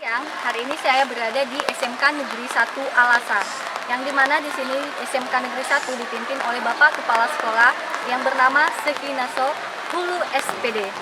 Siang, hari ini saya berada di SMK Negeri 1 Alasa, yang dimana di sini SMK Negeri 1 dipimpin oleh Bapak Kepala Sekolah yang bernama Sekinaso Hulu SPD.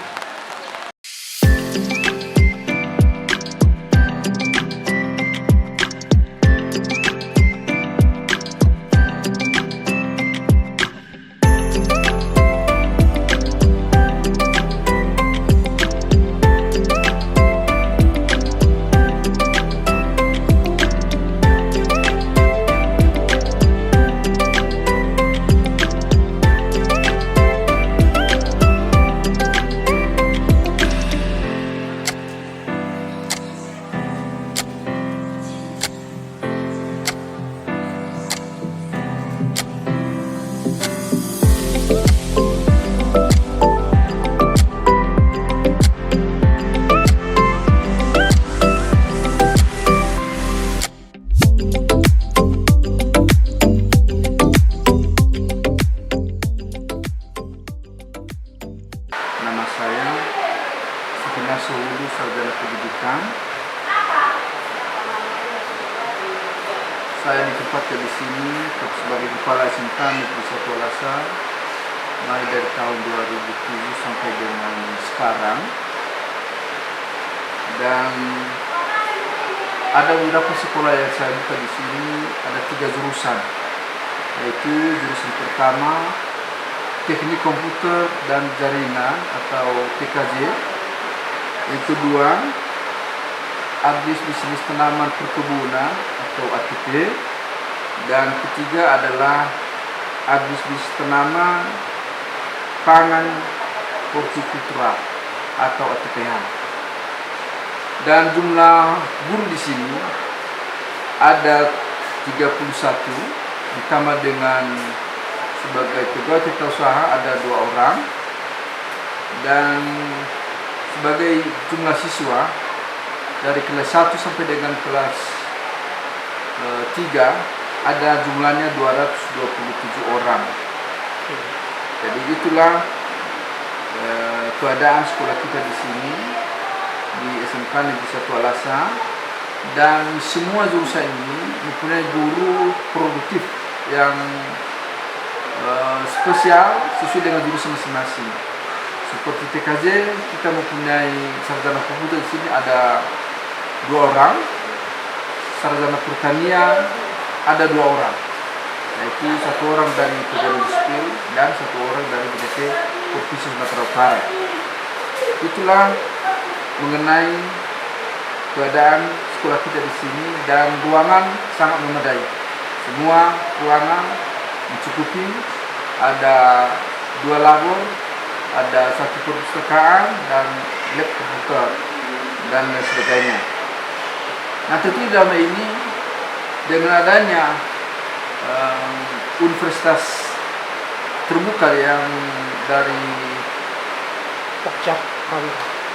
Nama saya Sekinaso Hulu Sarjana Pendidikan. Saya ditempatkan di sini sebagai Kepala SMK Negeri 1 Alasa mulai dari tahun 2007 sampai dengan sekarang. Dan ada beberapa sekolah yang saya buka di sini, ada 3 jurusan, yaitu jurusan pertama Teknik Komputer dan Jaringan atau TKJ. Yang kedua, Adlis Bisnis Tanaman Perkebunan atau ATP. Dan ketiga adalah Adlis Bisnis Tanaman Pangan Hortikultura atau ATPH. Dan jumlah guru di sini ada 31, ditambah dengan sebagai pegawai tata usaha ada 2 orang, dan sebagai jumlah siswa dari kelas 1 sampai dengan kelas 3 ada jumlahnya 227 orang. Jadi itulah keadaan sekolah kita di sini di SMK Negeri 1 Alasa, dan semua jurusan ini mempunyai guru produktif yang spesial sesuai dengan jurusan masing-masing. Seperti TKJ, kita mempunyai sarjana komputer di sini ada 2 orang, sarjana pertanian ada 2 orang, yaitu 1 orang dari Pegawai Sipil dan 1 orang dari BDT Provinsi Sumatera Utara. Itulah mengenai keadaan sekolah kita di sini, dan ruangan sangat memadai. Semua ruangan mencukupi, ada 2 labor, ada 1 perpustakaan dan lab komputer dan sebagainya. Nah, tentu dalam ini dengan adanya universitas terbuka yang dari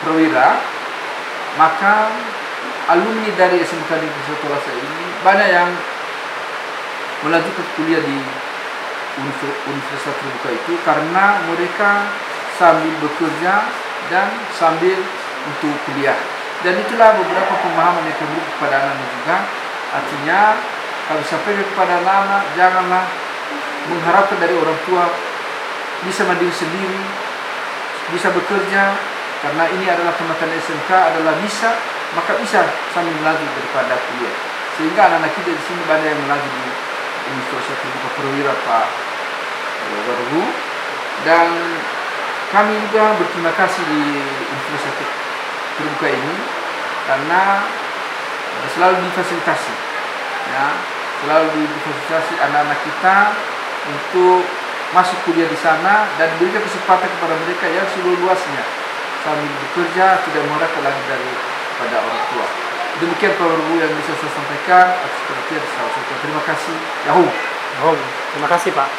Perwira, maka alumni dari SMK Negeri 1 Alasa ini banyak yang melanjutkan kuliah di universitas terbuka itu karena mereka sambil bekerja dan sambil untuk kuliah. Dan itulah beberapa pemahaman yang kami beri kepada anak-anak juga. Artinya kami sampaikan kepada anak-anak, janganlah mengharapkan dari orang tua bisa mandiri sendiri, bisa bekerja, karena ini adalah pendidikan SMK adalah bisa, maka bisa sambil melanjut daripada kuliah. Sehingga anak-anak kita di sini banyak yang melanjut di Universitas Terbuka Perwira Pak Wargu, dan kami juga berterima kasih di Universitas Terbuka ini karena selalu difasilitasi, ya, selalu difasilitasi anak-anak kita untuk masuk kuliah di sana dan berikan kesempatan kepada mereka yang seluas-luasnya sambil bekerja, tidak mengharapkan lagi daripada orang tua. Demikian Pak Wargu yang bisa saya sampaikan. Atas perhatian saya terima kasih. Yahoo. Terima kasih Pak.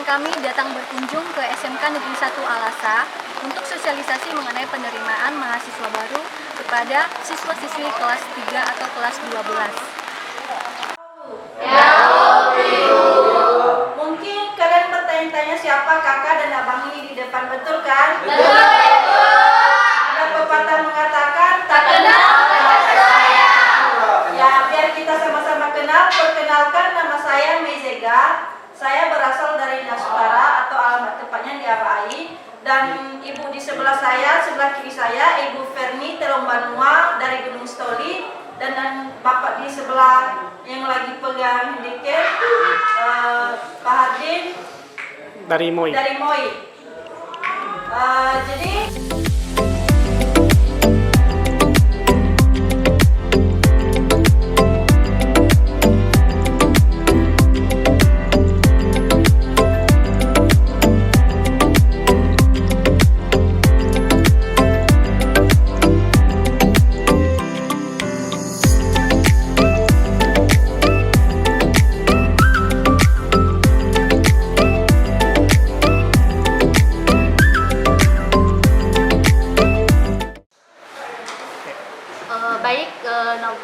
Kami datang berkunjung ke SMK Negeri 1 Alasa untuk sosialisasi mengenai penerimaan mahasiswa baru kepada siswa-siswi kelas 3 atau kelas 12. Mungkin kalian bertanya-tanya siapa kakak dan abang ini di depan, betul kan? Ada pepatah mengatakan tak kenal maka sayang. Ya, biar kita sama-sama kenal, perkenalkan nama saya Mezega. Saya berasal dari Nasutara atau alamat tepatnya di Abai. Dan ibu di sebelah saya, sebelah kiri saya, Ibu Ferni Telombanua dari Gunung Stoli. Dan bapak di sebelah yang lagi pegang diket, Pak Hardin Dari Moi. dari Moi. Jadi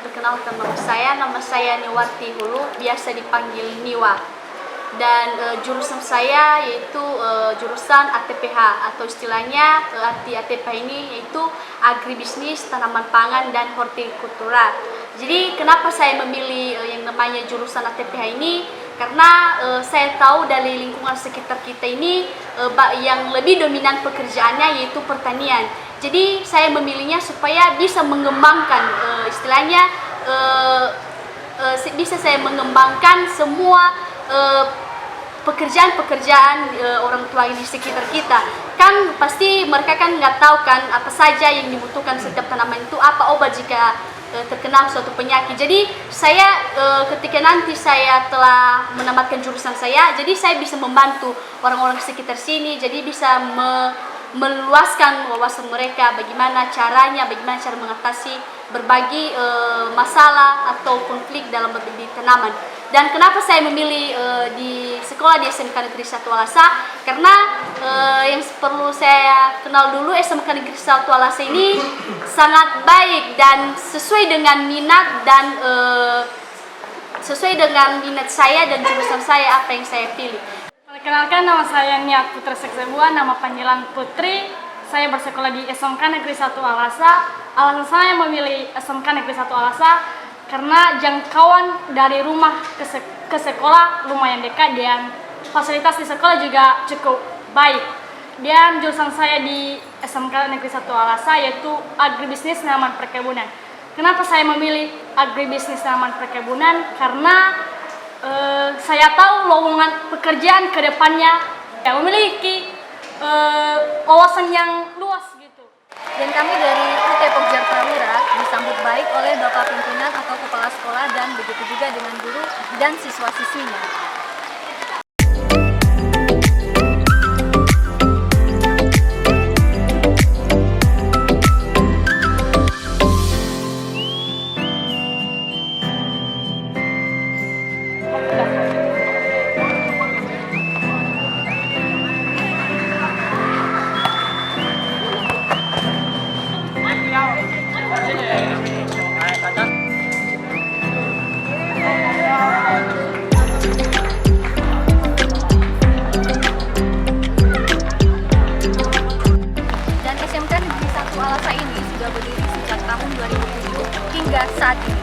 perkenalkan nama saya Niwati Hulu, biasa dipanggil Niwa. Dan jurusan saya yaitu jurusan ATPH atau istilahnya arti ATPH ini yaitu agribisnis, tanaman pangan dan hortikultura. Jadi kenapa saya memilih yang namanya jurusan ATPH ini? Karena saya tahu dari lingkungan sekitar kita ini yang lebih dominan pekerjaannya yaitu pertanian. Jadi saya memilihnya supaya bisa mengembangkan istilahnya bisa saya mengembangkan semua pekerjaan-pekerjaan orang tua di sekitar kita. Kan pasti mereka kan nggak tahu kan apa saja yang dibutuhkan setiap tanaman itu, apa obat jika terkena suatu penyakit. Jadi saya ketika nanti saya telah menamatkan jurusan saya, jadi saya bisa membantu orang-orang sekitar sini, jadi bisa meluaskan wawasan mereka bagaimana caranya, bagaimana cara mengatasi berbagai masalah atau konflik dalam berbidang tanaman. Dan kenapa saya memilih di sekolah di SMK Negeri 1 Alasa? Karena yang perlu saya kenal dulu, SMK Negeri 1 Alasa ini sangat baik dan sesuai dengan minat dan sesuai dengan minat saya dan jurusan saya apa yang saya pilih. Perkenalkan, nama saya Niat Putri Seksebua, nama panggilan Putri. Saya bersekolah di SMK Negeri 1 Alasa. Alasan saya memilih SMK Negeri 1 Alasa karena jangkauan dari rumah ke sekolah lumayan dekat dan fasilitas di sekolah juga cukup baik. Dan jurusan saya di SMK Negeri 1 Alasa yaitu agribisnis tanaman perkebunan. Kenapa saya memilih agribisnis tanaman perkebunan? Karena saya tahu lowongan pekerjaan ke depannya yang memiliki wawasan yang luas gitu. Dan kami dari UT Pogja Prawira disambut baik oleh Bapak Pimpinan atau Kepala Sekolah dan begitu juga dengan guru dan siswa-siswinya. Dan SMK Negeri 1 Alasa ini sudah berdiri sejak tahun 2007 hingga saat ini.